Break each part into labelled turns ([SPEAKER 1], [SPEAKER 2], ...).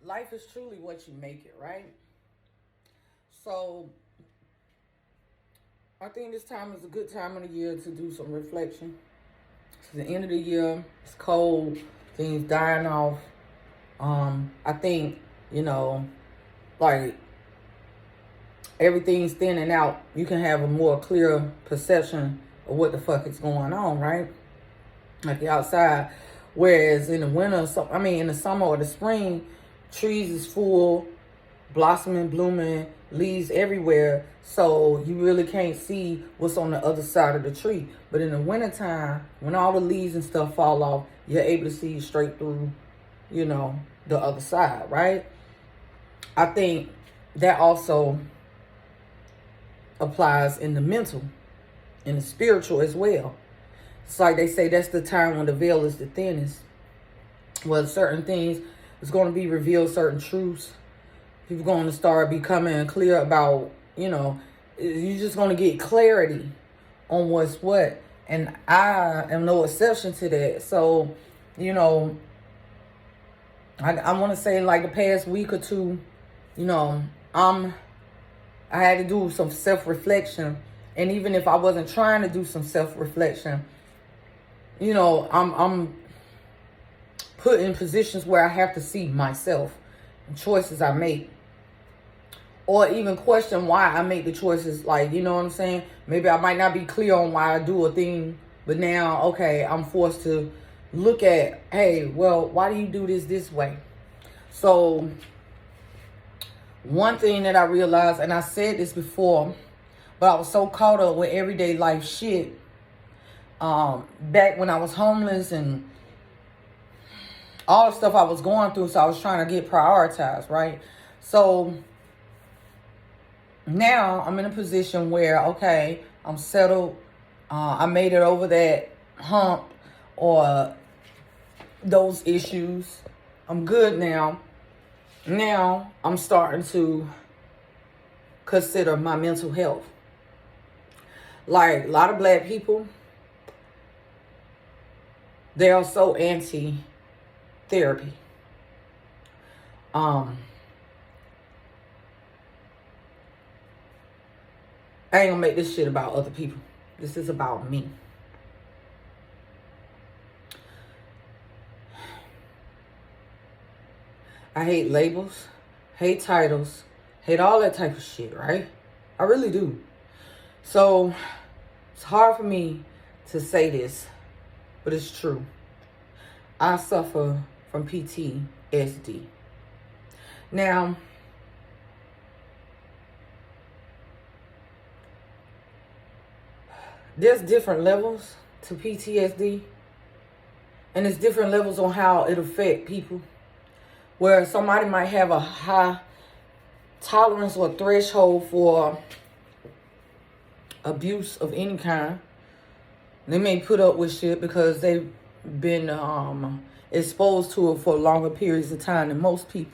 [SPEAKER 1] life is truly what you make it, right? So I think this time is a good time of the year to do some reflection. It's the end of the year. It's cold. Things dying off. I think, you know, like everything's thinning out. You can have a more clear perception of what the fuck is going on, right? Like the outside. Whereas in the winter, in the summer or the spring, trees is full, blossoming, blooming, leaves everywhere. So you really can't see what's on the other side of the tree. But in the wintertime, when all the leaves and stuff fall off, you're able to see straight through, the other side, right? I think that also applies in the mental, in the spiritual as well. It's like they say that's the time when the veil is the thinnest. Well, certain things is going to be revealed, certain truths. People going to start becoming clear about, you're just going to get clarity on what's what. And I am no exception to that. So, I want to say like the past week or two, I had to do some self-reflection. And even if I wasn't trying to do some self-reflection, I'm put in positions where I have to see myself and choices I make. Or even question why I make the choices. Like, you know what I'm saying? Maybe I might not be clear on why I do a thing. But now, okay, I'm forced to look at, hey, well, why do you do this way? So, one thing that I realized, and I said this before, but I was so caught up with everyday life shit. Back when I was homeless and all the stuff I was going through, so I was trying to get prioritized, right? So now I'm in a position where, okay, I'm settled. I made it over that hump or those issues. I'm good now. Now I'm starting to consider my mental health. Like a lot of black people, they are so anti-therapy. I ain't gonna make this shit about other people. This is about me. I hate labels, hate titles, hate all that type of shit, right? I really do. So it's hard for me to say this, but it's true. I suffer from PTSD. Now, there's different levels to PTSD, and there's different levels on how it affects people. Where somebody might have a high tolerance or threshold for abuse of any kind. They may put up with shit because they've been exposed to it for longer periods of time than most people.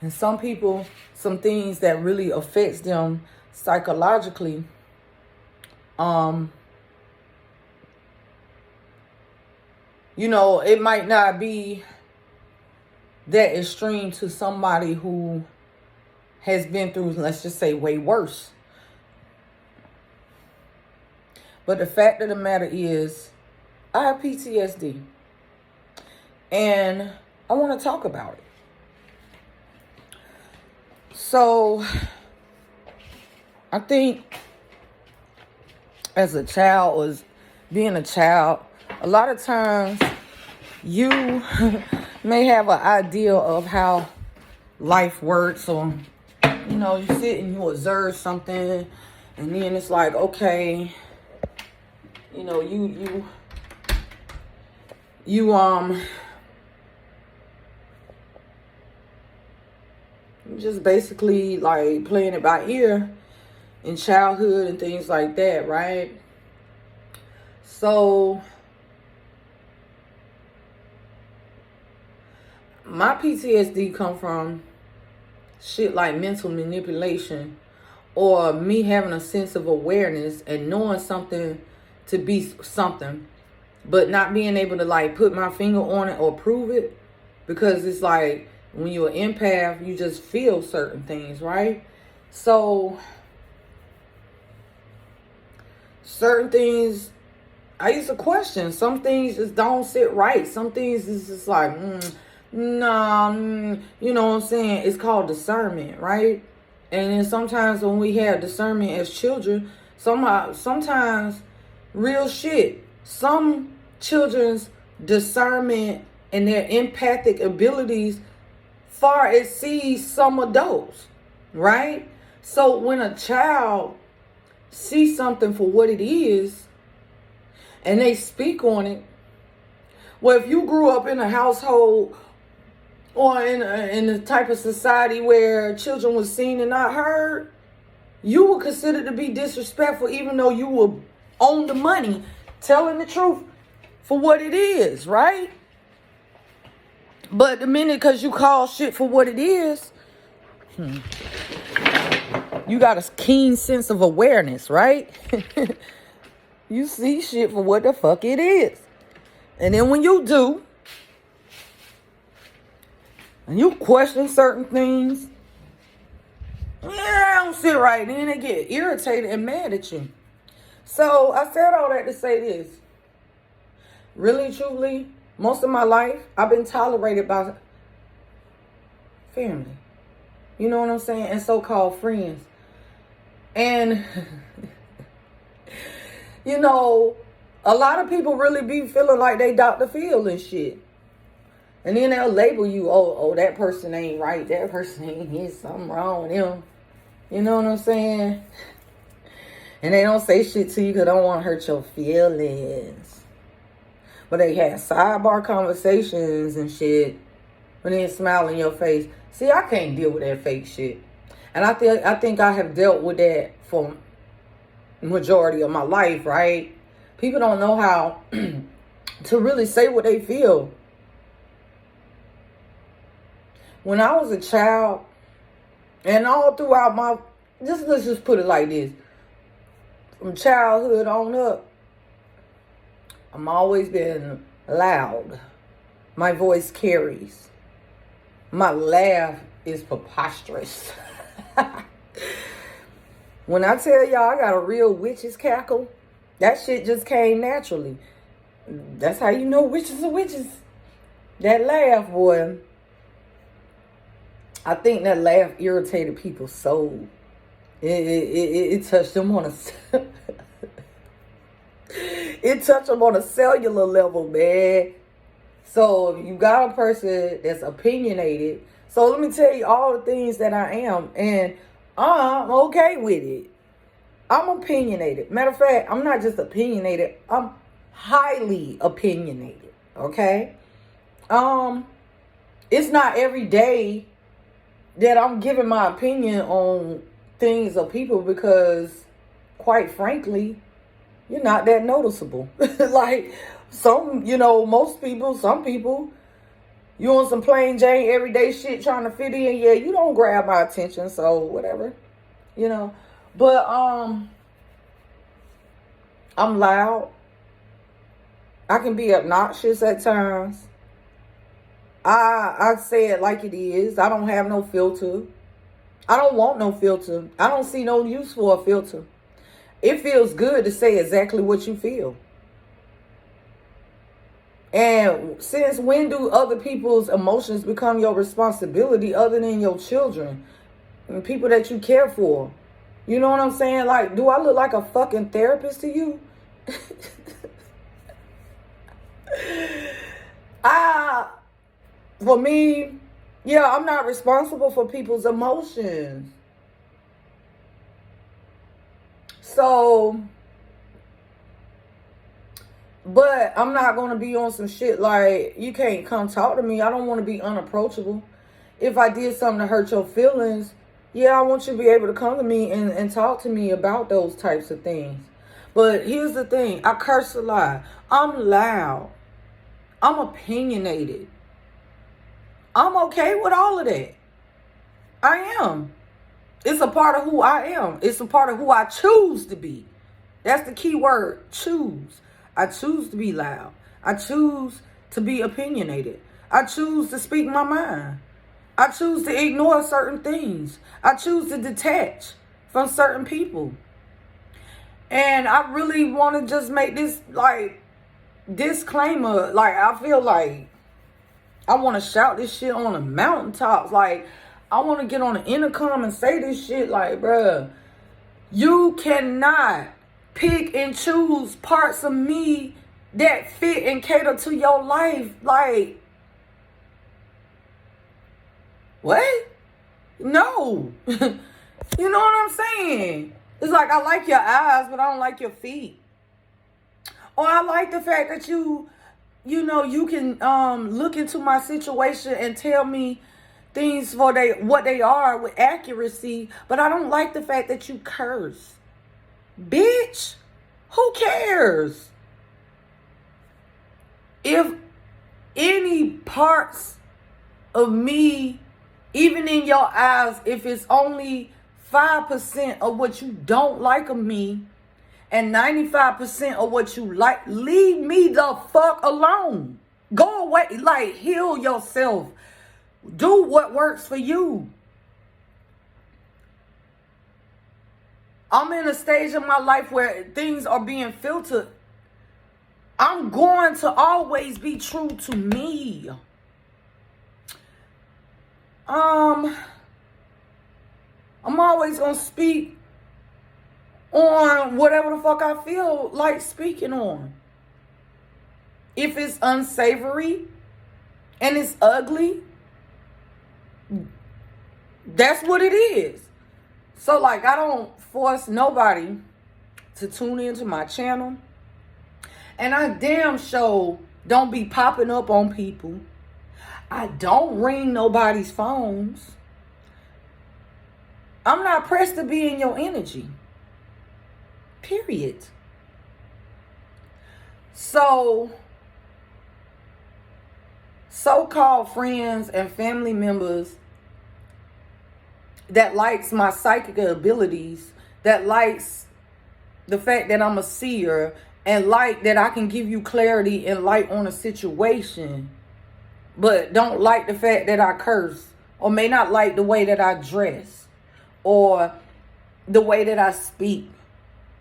[SPEAKER 1] And some people, some things that really affects them psychologically, it might not be that extreme to somebody who has been through, let's just say, way worse. But the fact of the matter is, I have PTSD. And I want to talk about it. So, I think as a child, or being a child, a lot of times you may have an idea of how life works, or you sit and you observe something, and then it's like, okay, you just basically like playing it by ear in childhood and things like that, right? So my PTSD come from shit like mental manipulation, or me having a sense of awareness and knowing something to be something, but not being able to like put my finger on it or prove it, because it's like When you're an empath, you just feel certain things, right? So, certain things, I used to question. Some things just don't sit right. Some things is just like, nah, you know what I'm saying? It's called discernment, right? And then sometimes when we have discernment as children, sometimes real shit, some children's discernment and their empathic abilities far exceeds some adults, right? So when a child sees something for what it is and they speak on it, well, if you grew up in a household or in a type of society where children were seen and not heard, you were considered to be disrespectful even though you were on the money telling the truth for what it is, right? But the minute because you call shit for what it is, you got a keen sense of awareness, right? You see shit for what the fuck it is. And then when you do, and you question certain things, I don't sit right. Then they get irritated and mad at you. So I said all that to say this. Really, truly, most of my life, I've been tolerated by family. You know what I'm saying? And so-called friends. And, you know, a lot of people really be feeling like they Dr. Phil and shit. And then they'll label you, oh, that person ain't right. That person ain't here. Something wrong with him. You know what I'm saying? And they don't say shit to you because they don't want to hurt your feelings. But they have sidebar conversations and shit. But then smile in your face. See, I can't deal with that fake shit. And I think I have dealt with that for majority of my life, right? People don't know how to really say what they feel. When I was a child, and all throughout let's just put it like this. From childhood on up, I'm always been loud. My voice carries. My laugh is preposterous. When I tell y'all I got a real witch's cackle, that shit just came naturally. That's how you know witches are witches. That laugh, boy. I think that laugh irritated people's soul. It touched them on it touched them on a cellular level, man. So you got a person that's opinionated. So let me tell you all the things that I am, and I'm okay with it. I'm opinionated. Matter of fact, I'm not just opinionated. I'm highly opinionated. Okay. It's not every day that I'm giving my opinion on things or people because, quite frankly, you're not that noticeable. Like some people, you on some plain Jane everyday shit trying to fit in. Yeah, you don't grab my attention, so whatever, you know. But I'm loud. I can be obnoxious at times. I say it like it is. I don't have no filter. I don't want no filter. I don't see no use for a filter. It feels good to say exactly what you feel. And since when do other people's emotions become your responsibility other than your children and people that you care for? You know what I'm saying? Like, do I look like a fucking therapist to you? For me, yeah, I'm not responsible for people's emotions. So, but I'm not going to be on some shit like, you can't come talk to me. I don't want to be unapproachable. If I did something to hurt your feelings, yeah, I want you to be able to come to me and talk to me about those types of things. But here's the thing. I curse a lot. I'm loud. I'm opinionated. I'm okay with all of that. I am. It's a part of who I am. It's a part of who I choose to be. That's the key word, choose. I choose to be loud. I choose to be opinionated. I choose to speak my mind. I choose to ignore certain things. I choose to detach from certain people. And I really want to just make this, like, disclaimer. Like, I feel like I want to shout this shit on the mountaintops. Like, I want to get on the intercom and say this shit. Like, bruh, you cannot pick and choose parts of me that fit and cater to your life. Like, what? No. You know what I'm saying? It's like, I like your eyes, but I don't like your feet. Or I like the fact that you can look into my situation and tell me things for what they are with accuracy, but I don't like the fact that you curse. Bitch, who cares? If any parts of me, even in your eyes, if it's only 5% of what you don't like of me and 95% of what you like, leave me the fuck alone. Go away. Like, heal yourself. Do what works for you. I'm in a stage of my life where things are being filtered. I'm going to always be true to me. I'm always going to speak on whatever the fuck I feel like speaking on. If it's unsavory and it's ugly, that's what it is. So, like, I don't force nobody to tune into my channel. And I damn sure don't be popping up on people. I don't ring nobody's phones. I'm not pressed to be in your energy. Period. So-called friends and family members that likes my psychic abilities, that likes the fact that I'm a seer, and like that I can give you clarity and light on a situation, but don't like the fact that I curse, or may not like the way that I dress, or the way that I speak,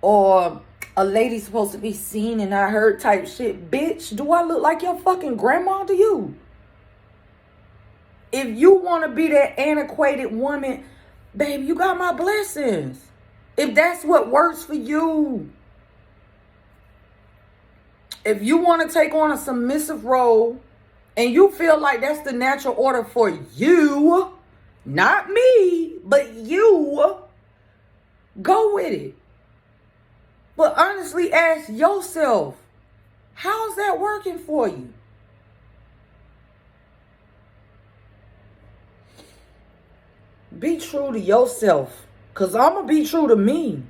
[SPEAKER 1] or a lady's supposed to be seen and I heard type shit. Bitch, do I look like your fucking grandma to you? If you want to be that antiquated woman, babe, you got my blessings. If that's what works for you. If you want to take on a submissive role and you feel like that's the natural order for you, not me, but you, go with it. But honestly, ask yourself, how's that working for you? Be true to yourself, because I'm going to be true to me.